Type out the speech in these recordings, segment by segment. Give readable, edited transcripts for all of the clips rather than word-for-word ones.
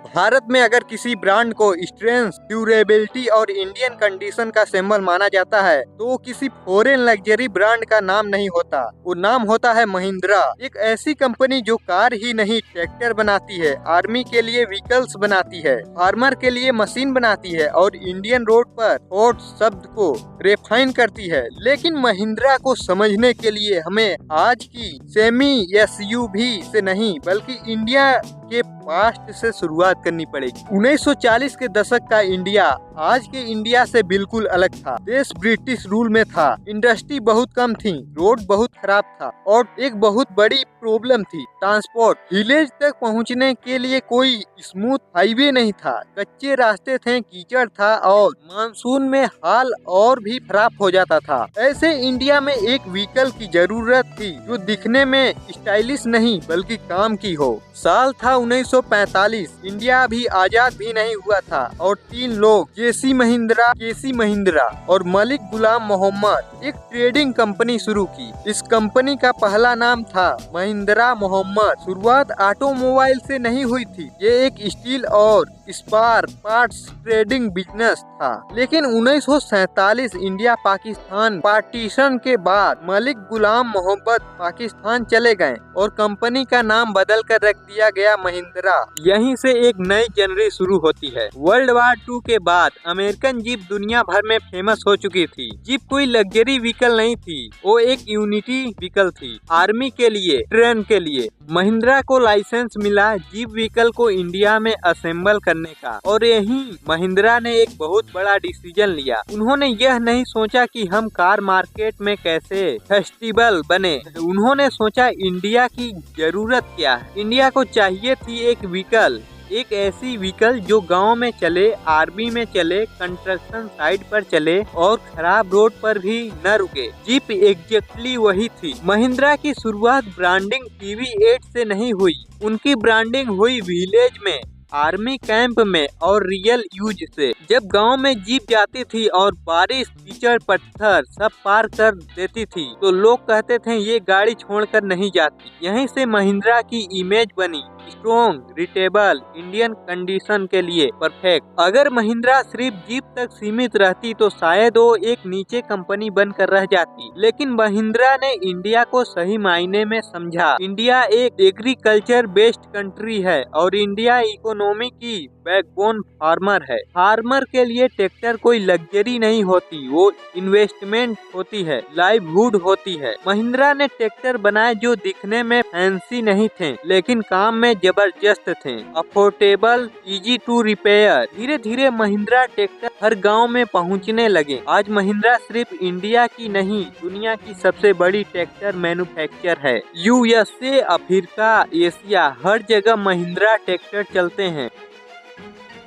भारत में अगर किसी ब्रांड को स्ट्रेंथ, ड्यूरेबिलिटी और इंडियन कंडीशन का सिंबल माना जाता है तो वो किसी फॉरेन लग्जरी ब्रांड का नाम नहीं होता, वो नाम होता है महिंद्रा। एक ऐसी कंपनी जो कार ही नहीं ट्रैक्टर बनाती है, आर्मी के लिए व्हीकल्स बनाती है, फार्मर के लिए मशीन बनाती है और इंडियन रोड पर फोर्ड शब्द को रिफाइन करती है। लेकिन महिंद्रा को समझने के लिए हमें आज की सेमी एसयूवी से नहीं बल्कि इंडिया के पास्ट से शुरुआत करनी पड़ेगी। 1940 के दशक का इंडिया आज के इंडिया से बिल्कुल अलग था। देश ब्रिटिश रूल में था, इंडस्ट्री बहुत कम थी, रोड बहुत खराब था और एक बहुत बड़ी प्रॉब्लम थी ट्रांसपोर्ट। विलेज तक पहुंचने के लिए कोई स्मूथ हाईवे नहीं था, कच्चे रास्ते थे, कीचड़ था और मानसून में हाल और भी खराब हो जाता था। ऐसे इंडिया में एक व्हीकल की जरूरत थी जो दिखने में स्टाइलिश नहीं बल्कि काम की हो। साल था 1945, इंडिया अभी आजाद भी नहीं हुआ था और तीन लोग केसी महिंद्रा और मलिक गुलाम मोहम्मद एक ट्रेडिंग कंपनी शुरू की। इस कंपनी का पहला नाम था महिंद्रा मोहम्मद। शुरुआत ऑटोमोबाइल से नहीं हुई थी, ये एक स्टील और स्पार पार्ट्स ट्रेडिंग बिजनेस था। लेकिन 1947 इंडिया पाकिस्तान पार्टीशन के बाद मलिक गुलाम मोहम्मद पाकिस्तान चले गए और कंपनी का नाम बदल कर रख दिया गया महिंद्रा। यहीं से एक नई जनरेशन शुरू होती है। वर्ल्ड वार 2 के बाद अमेरिकन जीप दुनिया भर में फेमस हो चुकी थी। जीप कोई लग्जरी व्हीकल नहीं थी, वो एक यूनिटी व्हीकल थी, आर्मी के लिए, ट्रेन के लिए। महिंद्रा को लाइसेंस मिला जीप व्हीकल को इंडिया में असेंबल करने का और यही महिंद्रा ने एक बहुत बड़ा डिसीजन लिया। उन्होंने यह नहीं सोचा कि हम कार मार्केट में कैसे फेस्टिवल बने, उन्होंने सोचा इंडिया की जरूरत क्या है। इंडिया को चाहिए थी एक ऐसी व्हीकल जो गांव में चले, आर्मी में चले, कंस्ट्रक्शन साइट पर चले और खराब रोड पर भी न रुके। जीप एग्जैक्टली वही थी। महिंद्रा की शुरुआत ब्रांडिंग TV8 से नहीं हुई, उनकी ब्रांडिंग हुई विलेज में, आर्मी कैंप में और रियल यूज से। जब गांव में जीप जाती थी और बारिश, कीचड़, पत्थर सब पार कर देती थी तो लोग कहते थे ये गाड़ी छोड़कर नहीं जाती। यहीं से महिंद्रा की इमेज बनी, स्ट्रॉन्ग, रिटेबल, इंडियन कंडीशन के लिए परफेक्ट। अगर महिंद्रा सिर्फ जीप तक सीमित रहती तो शायद वो एक नीचे कंपनी बनकर रह जाती। लेकिन महिंद्रा ने इंडिया को सही मायने में समझा। इंडिया एक एग्रीकल्चर बेस्ड कंट्री है और इंडिया इकोनॉमी की बैकबोन फार्मर है। फार्मर के लिए ट्रैक्टर कोई लग्जरी नहीं होती, वो इन्वेस्टमेंट होती है, लाइवहुड होती है। महिंद्रा ने ट्रैक्टर बनाए जो दिखने में फैंसी नहीं थे लेकिन काम में जबरदस्त थे, अफोर्डेबल, इजी टू रिपेयर। धीरे धीरे महिंद्रा ट्रैक्टर हर गांव में पहुंचने लगे। आज महिंद्रा सिर्फ इंडिया की नहीं दुनिया की सबसे बड़ी ट्रैक्टर मैन्युफैक्चर है। USA, अफ्रीका, एशिया हर जगह महिंद्रा ट्रैक्टर चलते हैं।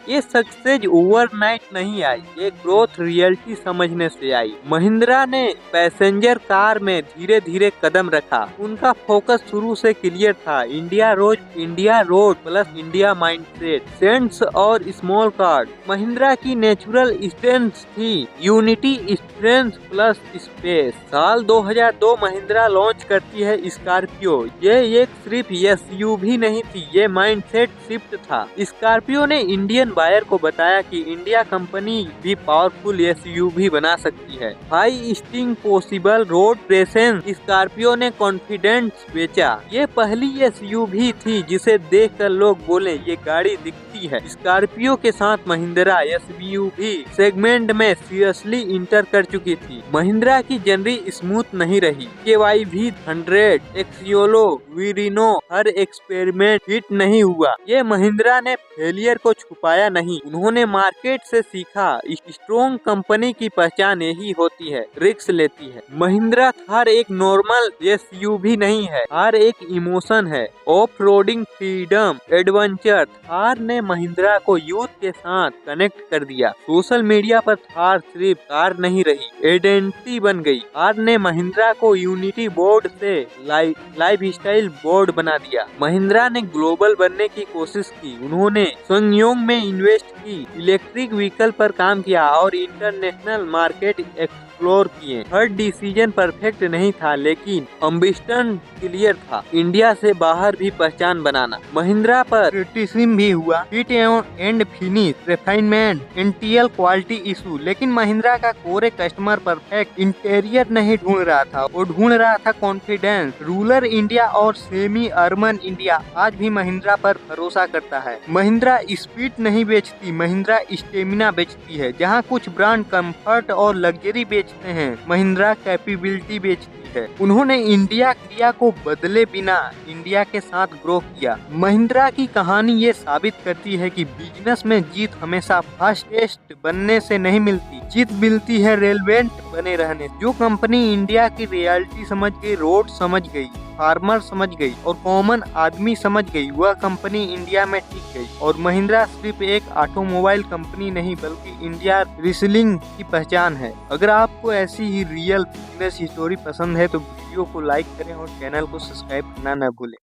ये सक्सेस ओवरनाइट नहीं आई, ये ग्रोथ रियलिटी समझने से आई। महिंद्रा ने पैसेंजर कार में धीरे धीरे कदम रखा। उनका फोकस शुरू से क्लियर था, India road plus India mindset, सेंट्स और स्मॉल कार। महिंद्रा की नेचुरल स्ट्रेंथ थी यूनिटी, स्ट्रेंथ प्लस स्पेस। साल 2002 महिंद्रा लॉन्च करती है स्कॉर्पियो। ये एक सिर्फ SUV नहीं थी, ये माइंडसेट शिफ्ट था। स्कॉर्पियो ने इंडियन बायर को बताया कि इंडिया कंपनी भी पावरफुल SUV बना सकती है। High sting possible road presence, Scorpio ने कॉन्फिडेंस बेचा। ये पहली SUV थी जिसे देखकर लोग बोले ये गाड़ी दिखती है। स्कॉर्पियो के साथ महिंद्रा SUV सेगमेंट में सीरियसली इंटर कर चुकी थी। महिंद्रा की जर्नी स्मूथ नहीं रही। KYV100, एक्सियोलो, वीरिनो हर एक्सपेरिमेंट हिट नहीं हुआ। ये महिंद्रा ने फेलियर को छुपाया नहीं, उन्होंने मार्केट से सीखा। स्ट्रॉन्ग कंपनी की पहचान यही होती है, रिस्क लेती है। महिंद्रा थार एक नॉर्मल SUV नहीं है, थार एक इमोशन है, off roading, freedom, adventure. Thar ने महिंद्रा को यूथ के साथ कनेक्ट कर दिया। सोशल मीडिया पर थार सिर्फ कार नहीं रही, आइडेंटिटी बन गई। थार ने महिंद्रा को यूनिटी बोर्ड से लाइफस्टाइल बोर्ड बना दिया। महिंद्रा ने ग्लोबल बनने की कोशिश की, उन्होंने संयोग में इन्वेस्ट की, इलेक्ट्रिक व्हीकल पर काम किया और इंटरनेशनल मार्केट एक्सप्लोर एक्सप्लोर किए। हर डिसीजन परफेक्ट नहीं था, लेकिन एम्बिशन क्लियर था, इंडिया से बाहर भी पहचान बनाना। महिंद्रा पर क्रिटिसिज्म भी हुआ, fit and finish, refinement, interior quality issue, लेकिन महिंद्रा का कोर कस्टमर परफेक्ट इंटीरियर नहीं ढूंढ रहा था, वो ढूंढ रहा था कॉन्फिडेंस। रूरल इंडिया और सेमी अर्बन इंडिया आज भी महिंद्रा पर भरोसा करता है। महिंद्रा स्पीड नहीं बेचती, महिंद्रा स्टेमिना बेचती है। जहां कुछ ब्रांड कंफर्ट और लग्जरी बेचते हैं, महिंद्रा कैपेबिलिटी बेचती है। उन्होंने इंडिया को बदले बिना इंडिया के साथ ग्रो किया। महिंद्रा की कहानी ये साबित करती है कि बिजनेस में जीत हमेशा फास्टेस्ट बनने से नहीं मिलती, जीत मिलती है रेलेवेंट बने रहने। जो कंपनी इंडिया की रियलिटी समझ गई, रोड समझ गई, फार्मर समझ गई और कॉमन आदमी समझ गई, वह कंपनी इंडिया में टिक गई। और महिंद्रा सिर्फ एक ऑटोमोबाइल कंपनी नहीं, बल्कि इंडिया रीसेलिंग की पहचान है। अगर आपको ऐसी ही रियल बिजनेस स्टोरी पसंद है तो वीडियो को लाइक करें और चैनल को सब्सक्राइब करना न भूलें।